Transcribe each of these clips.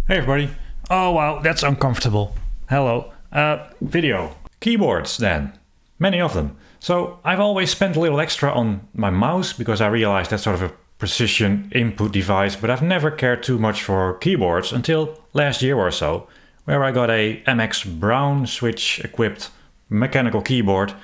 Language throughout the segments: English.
Hey everybody. Oh wow, that's uncomfortable. Hello. Video. Keyboards then. Many of them. So I've always spent a little extra on my mouse because I realized that's sort of a precision input device, but I've never cared too much for keyboards until last year or so, where I got a MX Brown switch equipped mechanical keyboard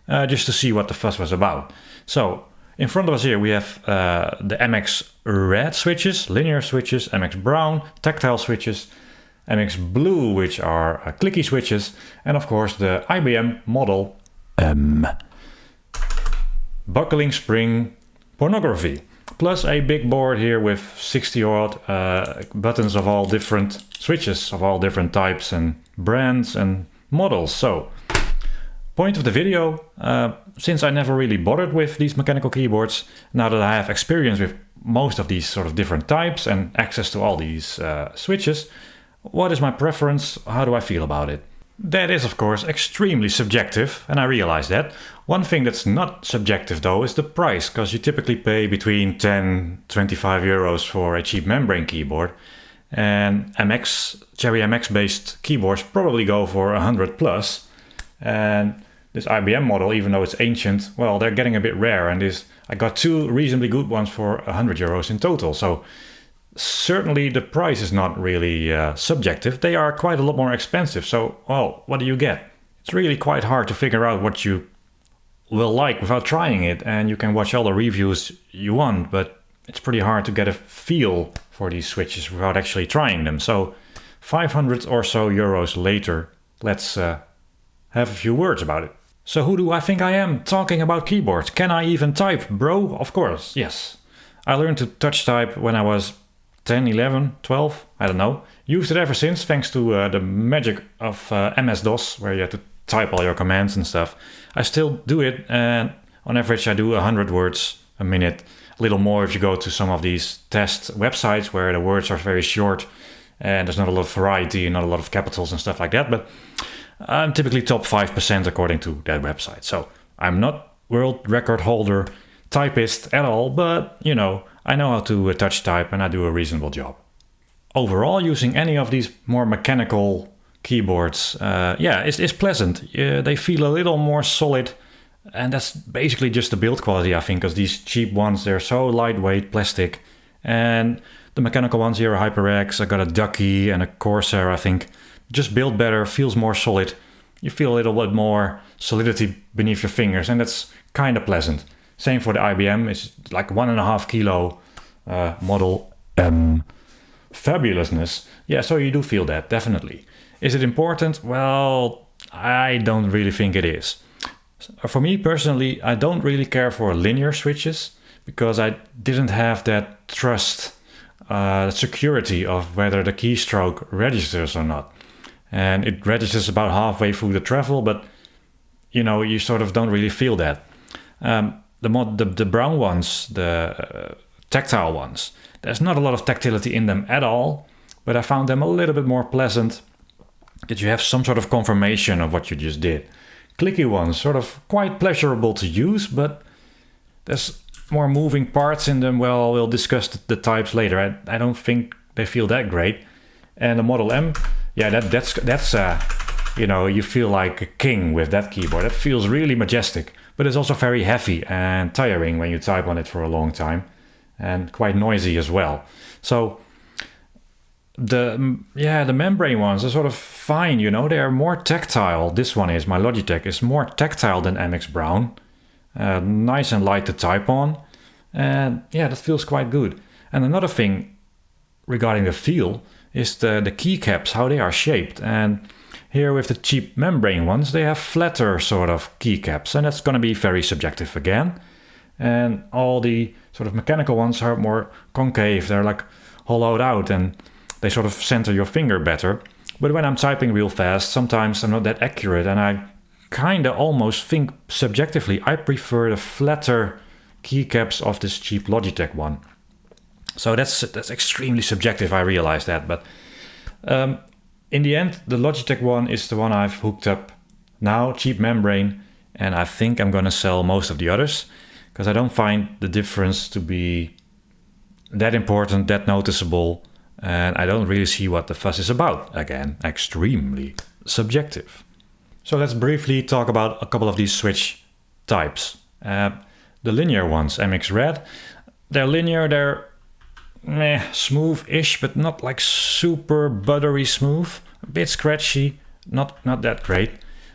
just to see what the fuss was about. So in front of us here we have the MX Red switches, linear switches, MX Brown, tactile switches, MX Blue, which are clicky switches, and of course the IBM model buckling spring pornography. Plus a big board here with 60 odd buttons of all different switches, of all different types and brands and models. So, point of the video, since I never really bothered with these mechanical keyboards, now that I have experience with most of these sort of different types and access to all these switches, what is my preference? How do I feel about it? That is, of course, extremely subjective, and I realize that. One thing that's not subjective, though, is the price, because you typically pay between 10-25 euros for a cheap membrane keyboard, and Cherry MX-based keyboards probably go for 100 plus, and this IBM model, even though it's ancient, well, they're getting a bit rare, and I got two reasonably good ones for 100 euros in total, so certainly the price is not really subjective. They are quite a lot more expensive, so, well, what do you get? It's really quite hard to figure out what you will like without trying it, and you can watch all the reviews you want, but it's pretty hard to get a feel for these switches without actually trying them. So 500 or so euros later, let's have a few words about it. So who do I think I am talking about keyboards? Can I even type, bro? Of course, yes. I learned to touch type when I was 10, 11, 12, I don't know. Used it ever since, thanks to the magic of MS-DOS, where you had to type all your commands and stuff. I still do it, and on average I do 100 words a minute. A little more if you go to some of these test websites where the words are very short and there's not a lot of variety and not a lot of capitals and stuff like that, but I'm typically top 5% according to that website. So I'm not world record holder typist at all, but you know, I know how to touch type and I do a reasonable job. Overall, using any of these more mechanical keyboards, it's pleasant. They feel a little more solid, and that's basically just the build quality, I think, because these cheap ones, they're so lightweight, plastic, and the mechanical ones here are HyperX. I got a Ducky and a Corsair, I think. Just built better, feels more solid. You feel a little bit more solidity beneath your fingers, and that's kind of pleasant. Same for the IBM, it's like 1.5 kilo model fabulousness. Yeah, so you do feel that, definitely. Is it important? Well, I don't really think it is. For me personally, I don't really care for linear switches because I didn't have that trust, security of whether the keystroke registers or not. And it registers about halfway through the travel, but you know, you sort of don't really feel that. The brown ones, the tactile ones, there's not a lot of tactility in them at all, but I found them a little bit more pleasant, that you have some sort of confirmation of what you just did. Clicky ones, sort of quite pleasurable to use, but there's more moving parts in them. Well, we'll discuss the types later. I don't think they feel that great. And the Model M, yeah, that's you know, you feel like a king with that keyboard. It feels really majestic, but it's also very heavy and tiring when you type on it for a long time, and quite noisy as well. So the membrane ones are sort of fine, you know, they are more tactile. This one is, my Logitech, is more tactile than MX Brown. Nice and light to type on, and yeah, that feels quite good. And another thing regarding the feel is the keycaps, how they are shaped. And here with the cheap membrane ones, they have flatter sort of keycaps, and that's going to be very subjective again. And all the sort of mechanical ones are more concave, they're like hollowed out, and they sort of center your finger better. But when I'm typing real fast, sometimes I'm not that accurate, and I kind of almost think subjectively I prefer the flatter keycaps of this cheap Logitech one. So that's extremely subjective, I realize that. But in the end, the Logitech one is the one I've hooked up now, cheap membrane, and I think I'm going to sell most of the others, because I don't find the difference to be that important, that noticeable. and I don't really see what the fuss is about. Again, extremely subjective. So let's briefly talk about a couple of these switch types. The linear ones, MX Red, they're linear, they're smooth-ish, but not like super buttery smooth. A bit scratchy, not that great.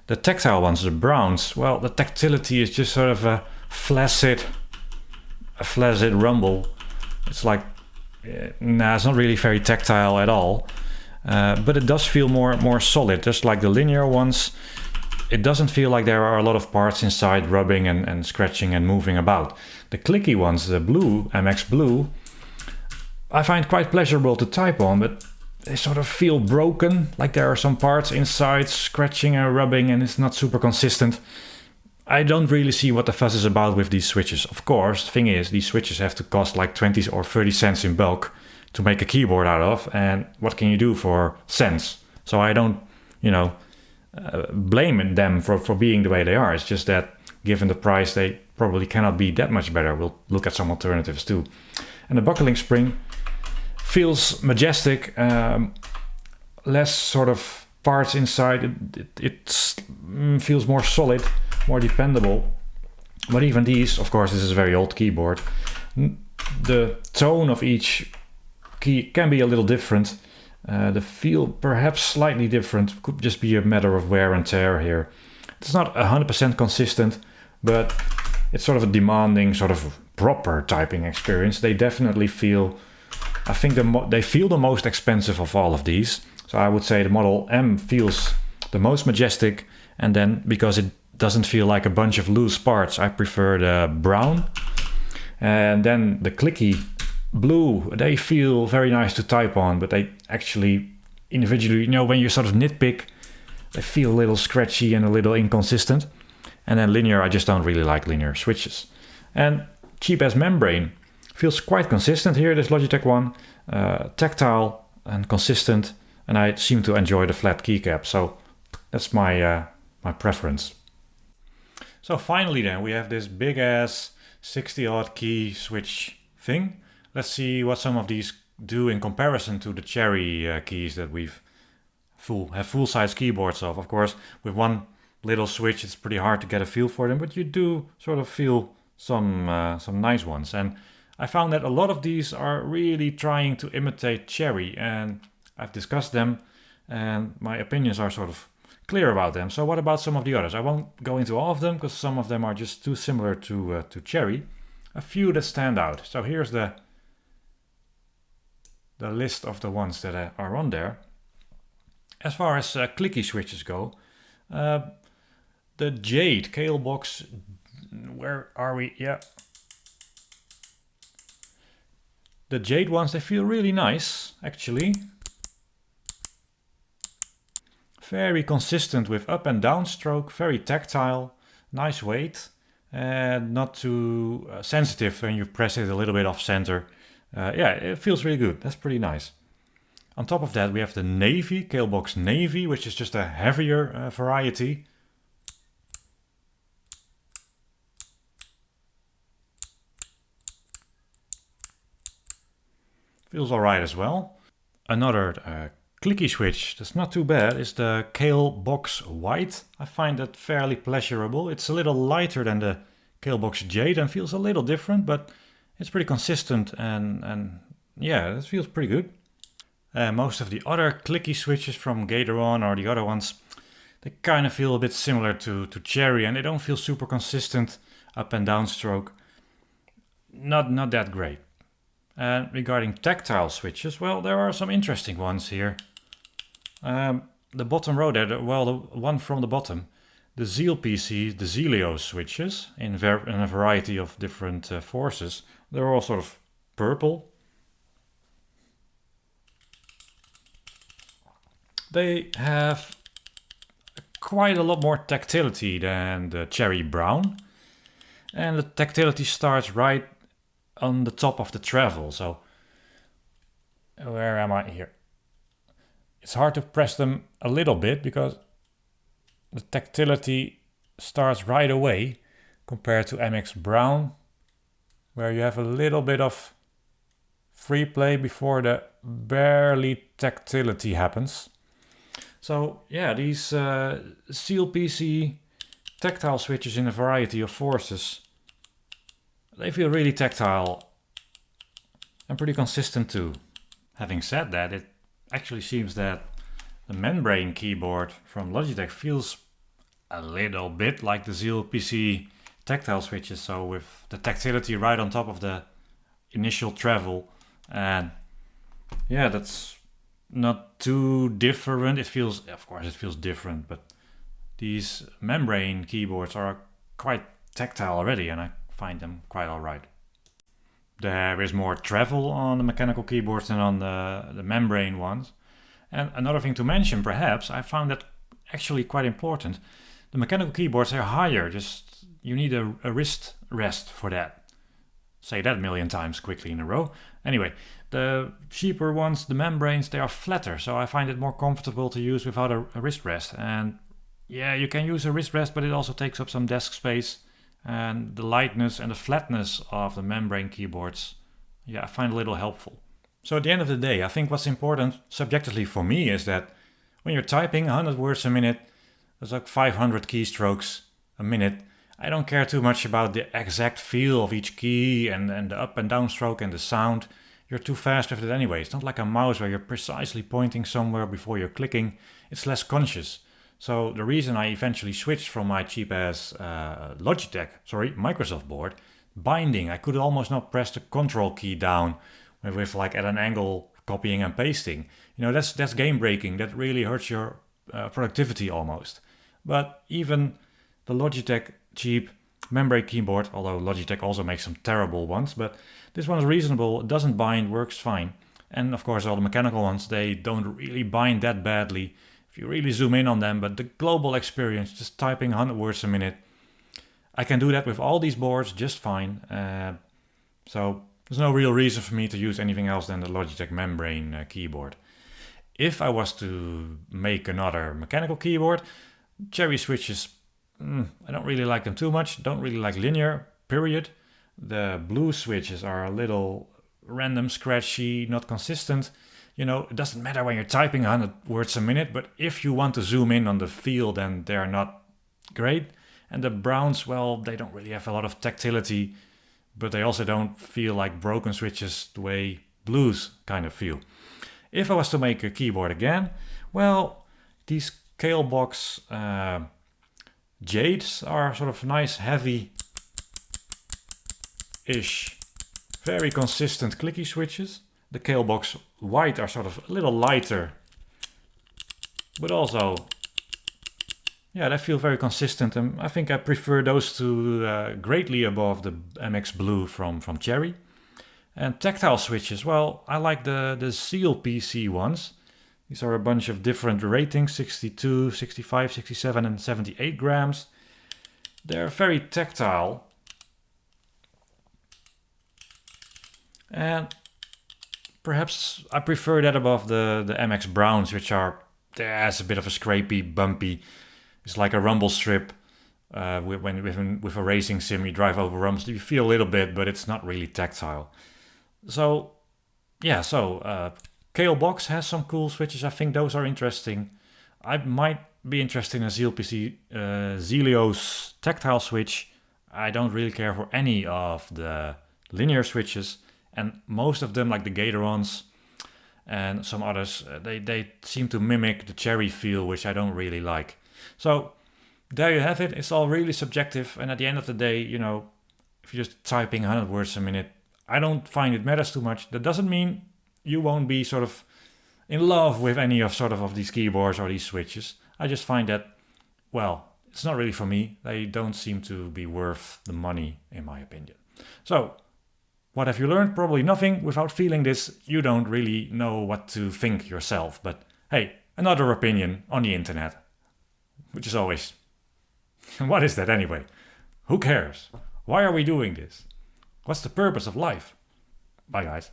The tactile ones, the browns, well, the tactility is just sort of a flaccid rumble. It's like, it's not really very tactile at all. But it does feel more solid, just like the linear ones. It doesn't feel like there are a lot of parts inside rubbing and scratching and moving about. The clicky ones, the blue, MX Blue, I find quite pleasurable to type on, but they sort of feel broken, like there are some parts inside scratching and rubbing and it's not super consistent. I don't really see what the fuss is about with these switches. Of course, the thing is, these switches have to cost like 20 or 30 cents in bulk to make a keyboard out of, and what can you do for cents? So I don't, blame them for being the way they are. It's just that given the price, they probably cannot be that much better. We'll look at some alternatives too. And the buckling spring feels majestic, less sort of parts inside. It feels more solid, more dependable. But even these, of course, this is a very old keyboard. The tone of each key can be a little different. The feel perhaps slightly different. Could just be a matter of wear and tear here. It's not 100% consistent, but it's sort of a demanding, sort of proper typing experience. They definitely feel, I think they feel the most expensive of all of these. So I would say the Model M feels the most majestic, and then because it doesn't feel like a bunch of loose parts, I prefer the brown. And then the clicky blue, they feel very nice to type on, but they actually individually, when you sort of nitpick, they feel a little scratchy and a little inconsistent. And then linear, I just don't really like linear switches. And cheap as membrane feels quite consistent here, this Logitech one. Tactile and consistent, and I seem to enjoy the flat keycap, so that's my preference. So finally then, we have this big ass 60 odd key switch thing. Let's see what some of these do in comparison to the Cherry keys that we've have full-size keyboards of. Of course, with one little switch, it's pretty hard to get a feel for them, but you do sort of feel some nice ones. And I found that a lot of these are really trying to imitate Cherry, and I've discussed them, and my opinions are sort of clear about them. So what about some of the others? I won't go into all of them, because some of them are just too similar to Cherry. A few that stand out. So here's the list of the ones that are on there. As far as clicky switches go, the Jade Kailh box, where are we? Yeah. The Jade ones, they feel really nice, actually. Very consistent with up and down stroke, very tactile, nice weight, and not too sensitive when you press it a little bit off center. Yeah, it feels really good. That's pretty nice. On top of that, we have the Navy, Kailh box Navy, which is just a heavier variety. Feels alright as well. Another clicky switch that's not too bad is the Kailh box White. I find that fairly pleasurable. It's a little lighter than the Kailh box Jade and feels a little different, but it's pretty consistent and yeah, it feels pretty good. Most of the other clicky switches from Gateron or the other ones, they kind of feel a bit similar to Cherry, and they don't feel super consistent up and down stroke. Not that great. And regarding tactile switches, well, there are some interesting ones here. The bottom row there, the one from the bottom, the ZealPC, the Zelio switches in a variety of different forces. They're all sort of purple. They have quite a lot more tactility than the Cherry Brown. And the tactility starts right on the top of the travel. So where am I here? It's hard to press them a little bit because the tactility starts right away compared to MX Brown, where you have a little bit of free play before the barely tactility happens. So yeah, these ZealPC tactile switches in a variety of forces, they feel really tactile and pretty consistent too. Having said that, it actually seems that the membrane keyboard from Logitech feels a little bit like the ZealPC tactile switches, so with the tactility right on top of the initial travel. And yeah, that's not too different. It feels, of course it feels different, but these membrane keyboards are quite tactile already, and I find them quite alright. There is more travel on the mechanical keyboards than on the membrane ones. And another thing to mention, perhaps, I found that actually quite important. The mechanical keyboards are higher, just you need a wrist rest for that. Say that a million times quickly in a row. Anyway, the cheaper ones, the membranes, they are flatter, so I find it more comfortable to use without a wrist rest. And yeah, you can use a wrist rest, but it also takes up some desk space. And the lightness and the flatness of the membrane keyboards, yeah, I find a little helpful. So at the end of the day, I think what's important subjectively for me is that when you're typing 100 words a minute, that's like 500 keystrokes a minute. I don't care too much about the exact feel of each key and the up and down stroke and the sound. You're too fast with it anyway. It's not like a mouse where you're precisely pointing somewhere before you're clicking. It's less conscious. So the reason I eventually switched from my cheap-ass Microsoft board, binding, I could almost not press the control key down with like at an angle copying and pasting. You know, that's game breaking. That really hurts your productivity almost. But even the Logitech cheap membrane keyboard, although Logitech also makes some terrible ones, but this one is reasonable, it doesn't bind, works fine. And of course all the mechanical ones, they don't really bind that badly if you really zoom in on them, but the global experience, just typing 100 words a minute, I can do that with all these boards just fine. So there's no real reason for me to use anything else than the Logitech membrane keyboard. If I was to make another mechanical keyboard, cherry switches, I don't really like them too much. Don't really like linear, period. The blue switches are a little random, scratchy, not consistent. You know, it doesn't matter when you're typing 100 words a minute, but if you want to zoom in on the feel, then they're not great. And the browns, well, they don't really have a lot of tactility, but they also don't feel like broken switches the way blues kind of feel. If I was to make a keyboard again, well, these Kailh box jades are sort of nice, heavy-ish, very consistent clicky switches. The Kailh box white are sort of a little lighter, but also, yeah, they feel very consistent, and I think I prefer those two greatly above the MX Blue from Cherry. And tactile switches, well, I like the ZealPC ones. These are a bunch of different ratings, 62, 65, 67 and 78 grams. They're very tactile. And perhaps I prefer that above the MX Browns, which are, there's a bit of a scrapey, bumpy. It's like a rumble strip. With a racing sim, you drive over rumbles. You feel a little bit, but it's not really tactile. So, yeah, Kailh box has some cool switches. I think those are interesting. I might be interested in a ZealPC Zelio's tactile switch. I don't really care for any of the linear switches, and most of them, like the Gatorons and some others, they seem to mimic the Cherry feel, which I don't really like. So there you have it. It's all really subjective, and at the end of the day, you know, if you're just typing 100 words a minute, I don't find it matters too much. That doesn't mean you won't be sort of in love with any of these keyboards or these switches. I just find that, well, it's not really for me. They don't seem to be worth the money, in my opinion. So, what have you learned? Probably nothing. Without feeling this, you don't really know what to think yourself. But hey, another opinion on the internet, which is always, what is that anyway? Who cares? Why are we doing this? What's the purpose of life? Bye, guys.